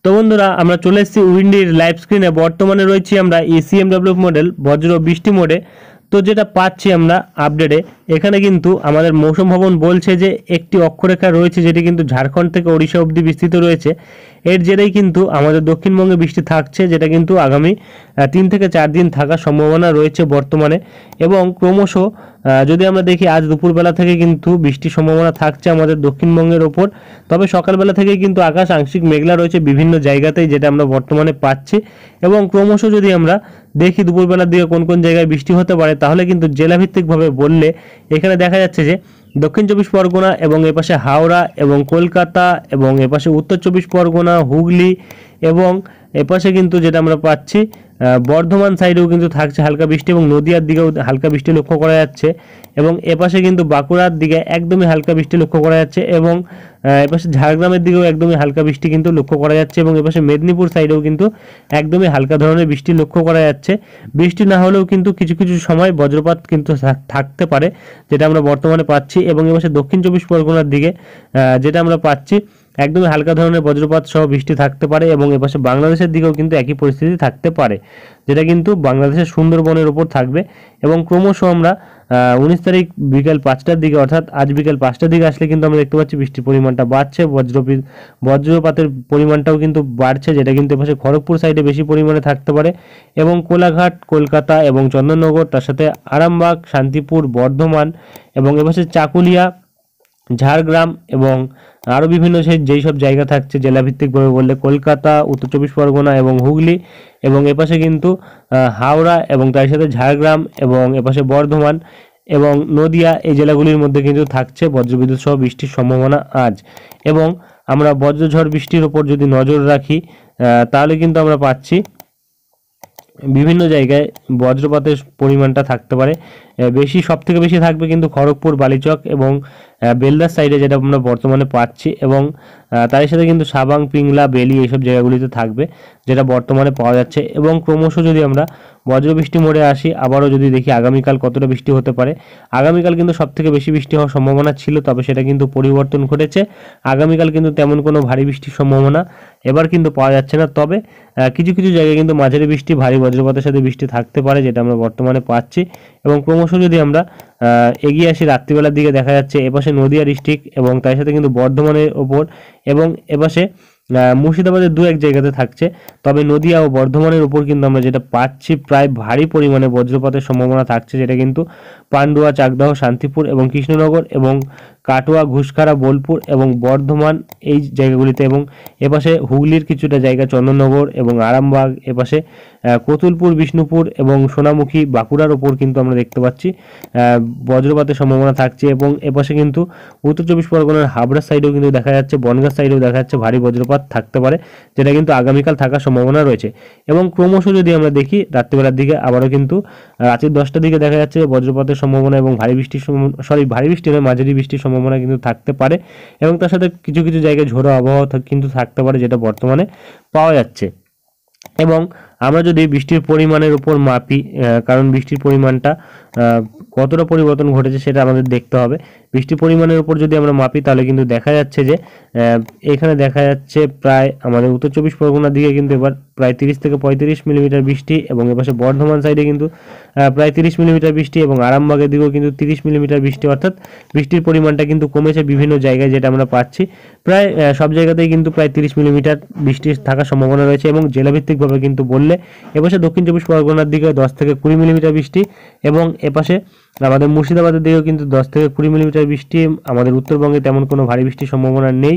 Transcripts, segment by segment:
তো বন্ধুরা আমরা চলে এসেছি উইন্ডির লাইভ স্ক্রিনে। বর্তমানে রয়েছি আমরা ECMW মডেল বজ্র বৃষ্টি মোডে। তো যেটা পাচ্ছি আমরা আপডেটে, এখানে কিন্তু আমাদের মৌসুম ভবন বলছে যে একটি অক্ষরেখা রয়েছে যেটি কিন্তু ঝাড়খণ্ড থেকে ওড়িশা অবধি বিস্তৃত রয়েছে। এর জেরেই কিন্তু আমাদের দক্ষিণবঙ্গে বৃষ্টি থাকছে, যেটা কিন্তু আগামী 3 থেকে 4 দিন থাকার সম্ভাবনা রয়েছে বর্তমানে। এবং ক্রমশ যদি আমরা দেখি আজ দুপুরবেলা থেকে কিন্তু বৃষ্টির সম্ভাবনা থাকছে আমাদের দক্ষিণবঙ্গের ওপর। তবে সকালবেলা থেকেই কিন্তু আকাশ আংশিক মেঘলা রয়েছে বিভিন্ন জায়গাতেই, যেটা আমরা বর্তমানে পাচ্ছি। এবং ক্রমশ যদি আমরা দেখি দুপুরবেলার দিকে কোন কোন জায়গায় বৃষ্টি হতে পারে, তাহলে কিন্তু জেলাভিত্তিকভাবে বললে এখানে দেখা যাচ্ছে যে দক্ষিণ চব্বিশ পরগনা এবং এপাশে হাওড়া এবং কলকাতা এবং এপাশে উত্তর চব্বিশ পরগনা, হুগলি এবং এপাশে কিন্তু যেটা আমরা পাচ্ছি বর্ধমান সাইডেও কিন্তু থাকছে হালকা বৃষ্টি এবং নদিয়ার দিকেও হালকা বৃষ্টি লক্ষ্য করা যাচ্ছে। এবং এপাশে কিন্তু বাঁকুড়ার দিকে একদমই হালকা বৃষ্টি লক্ষ্য করা যাচ্ছে এবং এপাশে ঝাড়গ্রামের দিকেও একদমই হালকা বৃষ্টি কিন্তু লক্ষ্য করা যাচ্ছে এবং এপাশে মেদিনীপুর সাইডেও কিন্তু একদমই হালকা ধরনের বৃষ্টি লক্ষ্য করা যাচ্ছে। বৃষ্টি না হলেও কিন্তু কিছু কিছু সময় বজ্রপাত কিন্তু থাকতে পারে, যেটা আমরা বর্তমানে পাচ্ছি। এবং এপাশে দক্ষিণ চব্বিশ পরগনার দিকে যেটা আমরা পাচ্ছি একদমই হালকা ধরনের বজ্রপাত সহ বৃষ্টি থাকতে পারে এবং এপাশে বাংলাদেশের দিকেও কিন্তু একই পরিস্থিতি থাকতে পারে, যেটা কিন্তু বাংলাদেশের সুন্দরবনের ওপর থাকবে। এবং ক্রমশ আমরা 19 তারিখ বিকেল 5টার দিকে, অর্থাৎ আজ বিকেল 5টার দিকে আসলে কিন্তু আমরা দেখতে পাচ্ছি বৃষ্টির পরিমাণটা বাড়ছে, বজ্রপাতের পরিমাণটাও কিন্তু বাড়ছে, যেটা কিন্তু এপাশে খড়গপুর সাইডে বেশি পরিমাণে থাকতে পারে। এবং কোলাঘাট, কলকাতা এবং চন্দননগর, তার সাথে আরামবাগ, শান্তিপুর, বর্ধমান এবং এপাশে চাকুলিয়া, ঝাড়গ্রাম এবং আরও বিভিন্ন যেই সব জায়গা থাকছে জেলাভিত্তিকভাবে বললে কলকাতা, উত্তর চব্বিশ পরগনা এবং হুগলি এবং এপাশে কিন্তু হাওড়া এবং তার সাথে ঝাড়গ্রাম এবং এপাশে বর্ধমান এবং নদিয়া, এই জেলাগুলির মধ্যে কিন্তু থাকছে বজ্রবিদ্যুৎ সহ বৃষ্টির সম্ভাবনা আজ। এবং আমরা বজ্রঝড় বৃষ্টির ওপর যদি নজর রাখি তাহলে কিন্তু আমরা পাচ্ছি বিভিন্ন জায়গায় বজ্রপাতের পরিমাণটা থাকতে পারে বেশি, সব থেকে বেশি থাকবে কিন্তু খড়গপুর, বালিচক এবং বেলদার সাইডে, যেটা আমরা বর্তমানে পাচ্ছি। এবং তার সাথে কিন্তু সাবাং, পিংলা, বেলি এইসব জায়গাগুলিতে থাকবে, যেটা বর্তমানে পাওয়া যাচ্ছে। এবং ক্রমশ যদি আমরা বজ্রবৃষ্টি মোড়ে আসি, আবারও যদি দেখি আগামীকাল কতটা বৃষ্টি হতে পারে। আগামীকাল কিন্তু সব থেকে বেশি বৃষ্টি হওয়ার সম্ভাবনা ছিল, তবে সেটা কিন্তু পরিবর্তন ঘটেছে। আগামীকাল কিন্তু তেমন কোনো ভারী বৃষ্টির সম্ভাবনা এবার কিন্তু পাওয়া যাচ্ছে না। তবে কিছু কিছু জায়গায় কিন্তু মাঝারি বৃষ্টি, ভারী বজ্রপাতের সাথে বৃষ্টি থাকতে পারে, যেটা আমরা বর্তমানে পাচ্ছি। এবং ক্রমশ যদি আমরা এগিয়ে আসি রাত্রিবেলার দিকে, দেখা যাচ্ছে এপাশে নদিয়া ডিস্ট্রিক্ট এবং তার সাথে কিন্তু বর্ধমানের ওপর এবং এপাশে মুর্শিদাবাদের দু এক জায়গাতে থাকছে। তবে নদিয়া ও বর্ধমানের উপর কিন্তু আমরা যেটা পাচ্ছি প্রায় ভারী পরিমাণে বজ্রপাতের সম্ভাবনা থাকছে, যেটা কিন্তু পান্ডুয়া, চাকদাহ, শান্তিপুর এবং কৃষ্ণনগর এবং কাটোয়া, ঘুষখারা, বোলপুর এবং বর্ধমান এই জায়গাগুলিতে। এবং এপাশে হুগলির কিছুটা জায়গা, চন্দননগর এবং আরামবাগ, এপাশে কতুলপুর, বিষ্ণুপুর এবং সোনামুখী, বাঁকুড়ার ওপর কিন্তু আমরা দেখতে পাচ্ছি বজ্রপাতের সম্ভাবনা থাকছে। এবং এপাশে কিন্তু উত্তর চব্বিশ পরগনার হাবড়া সাইডেও কিন্তু দেখা যাচ্ছে, বনগাঁ সাইডেও দেখা যাচ্ছে ভারী বজ্রপাত থাকতে পারে, যেটা কিন্তু আগামীকাল থাকার সম্ভাবনা রয়েছে। এবং ক্রমশ যদি আমরা দেখি রাত্রিবেলার দিকে, আবারও কিন্তু রাত্রি 10টার দিকে দেখা যাচ্ছে বজ্রপাতের সম্ভাবনা এবং ভারী বৃষ্টির ভারী বৃষ্টি নয়, মাঝারি বৃষ্টির সম্ভাবনা কিন্তু থাকতে পারে। এবং তার সাথে কিছু কিছু জায়গায় ঝোড়ো আবহাওয়া কিন্তু থাকতে পারে, যেটা বর্তমানে পাওয়া যাচ্ছে। এবং আমরা যদি বৃষ্টির পরিমাণের উপর মাপি, কারণ বৃষ্টির পরিমাণটা কতটা পরিবর্তন ঘটেছে সেটা আমাদের দেখতে হবে। বৃষ্টির পরিমাণের উপর যদি আমরা মাপি, তাহলে কিন্তু দেখা যাচ্ছে যে এখানে দেখা যাচ্ছে প্রায় আমাদের উত্তর চব্বিশ পরগনার দিকে কিন্তু এবার প্রায় 30 থেকে 35 মিলিমিটার বৃষ্টি এবং এপাশে বর্ধমান সাইডে কিন্তু প্রায় 30 মিলিমিটার বৃষ্টি এবং আরামবাগের দিকেও কিন্তু 30 মিলিমিটার বৃষ্টি, অর্থাৎ বৃষ্টির পরিমাণটা কিন্তু কমেছে বিভিন্ন জায়গায়, যেটা আমরা পাচ্ছি প্রায় সব জায়গাতেই কিন্তু প্রায় 30 মিলিমিটার বৃষ্টি থাকার সম্ভাবনা রয়েছে। এবং জেলাভিত্তিকভাবে কিন্তু বললে এপাশে দক্ষিণ চব্বিশ পরগনার দিকে 10 থেকে 20 মিলিমিটার বৃষ্টি এবং এপাশে আমাদের মুর্শিদাবাদের দিকেও কিন্তু 10 থেকে 20 মিলিমিটার বৃষ্টি। আমাদের উত্তরবঙ্গে তেমন কোনো ভারী বৃষ্টির সম্ভাবনা নেই।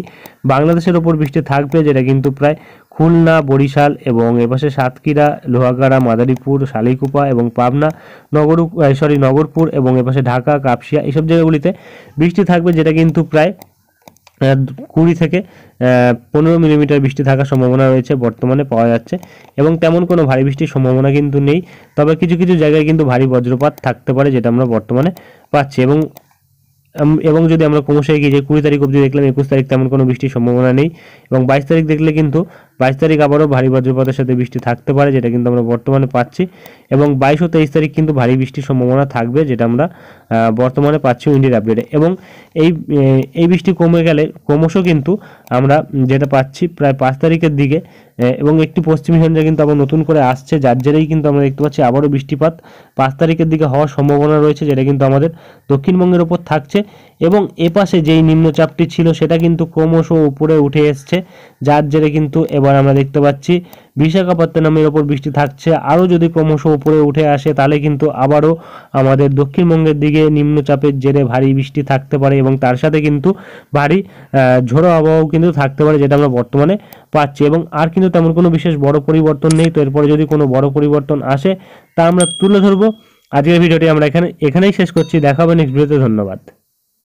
বাংলাদেশের ওপর বৃষ্টি থাকবে, যেটা কিন্তু প্রায় খুলনা, বরিশাল এবং এপাশে সাতক্ষীরা, লোহাগাড়া, মাদারীপুর, শালিকুপা এবং পাবনা, নগরপুর এবং এপাশে ঢাকা, কাপসিয়া এইসব জায়গাগুলিতে বৃষ্টি থাকবে, যেটা কিন্তু প্রায় 20 থেকে 15 মিলিমিটার বৃষ্টি থাকার সম্ভাবনা রয়েছে বর্তমানে পাওয়া যাচ্ছে। এবং তেমন কোনো ভারী বৃষ্টির সম্ভাবনা কিন্তু নেই, তবে কিছু কিছু জায়গায় কিন্তু ভারী বজ্রপাত থাকতে পারে, যেটা আমরা বর্তমানে পাচ্ছি। এবং যদি আমরা ক্রমশ এগিয়ে যাই 20 তারিখ অবধি, দেখলাম 21 তারিখ তেমন কোনো বৃষ্টির সম্ভাবনা নেই এবং 22 তারিখ দেখলে কিন্তু 22 তারিখ আবারও ভারী বজ্রপাতের সাথে বৃষ্টি থাকতে পারে, যেটা কিন্তু আমরা বর্তমানে পাচ্ছি। এবং 22 ও 23 তারিখ কিন্তু ভারী বৃষ্টির সম্ভাবনা থাকবে, যেটা আমরা বর্তমানে পাচ্ছি উইন্ডির আপডেটে। এবং এই বৃষ্টি কমে গেলে ক্রমশ কিন্তু আমরা যেটা পাচ্ছি প্রায় 5 তারিখের দিকে, এবং একটি পশ্চিমী ঝঞ্ঝা কিন্তু আবার নতুন করে আসছে, যার জেরেই কিন্তু আমরা দেখতে পাচ্ছি আবারও বৃষ্টিপাত 5 তারিখের দিকে হওয়ার সম্ভাবনা রয়েছে, যেটা কিন্তু আমাদের দক্ষিণবঙ্গের ওপর থাকছে। এবং এপাশে যেই নিম্নচাপটি ছিল সেটা কিন্তু ক্রমশ উপরে উঠে এসছে, যার জেরে কিন্তু এবার আমরা দেখতে পাচ্ছি বিশাখাপত্তনমের ওপর বৃষ্টি থাকছে। আরও যদি ক্রমশ উপরে উঠে আসে তাহলে কিন্তু আবারও আমাদের দক্ষিণবঙ্গের দিকে নিম্নচাপের জেরে ভারী বৃষ্টি থাকতে পারে, এবং তার সাথে কিন্তু ভারী ঝোড়ো আবহাওয়াও কিন্তু থাকতে পারে, যেটা আমরা বর্তমানে পাচ্ছি। এবং আর কিন্তু তেমন কোনো বিশেষ বড় পরিবর্তন নেই। তো এরপরে যদি কোনো বড় পরিবর্তন আসে তা আমরা তুলে ধরবো। আজকের ভিডিওটি আমরা এখানেই শেষ করছি। দেখা হবে নেক্সট ভিডিওতে। ধন্যবাদ।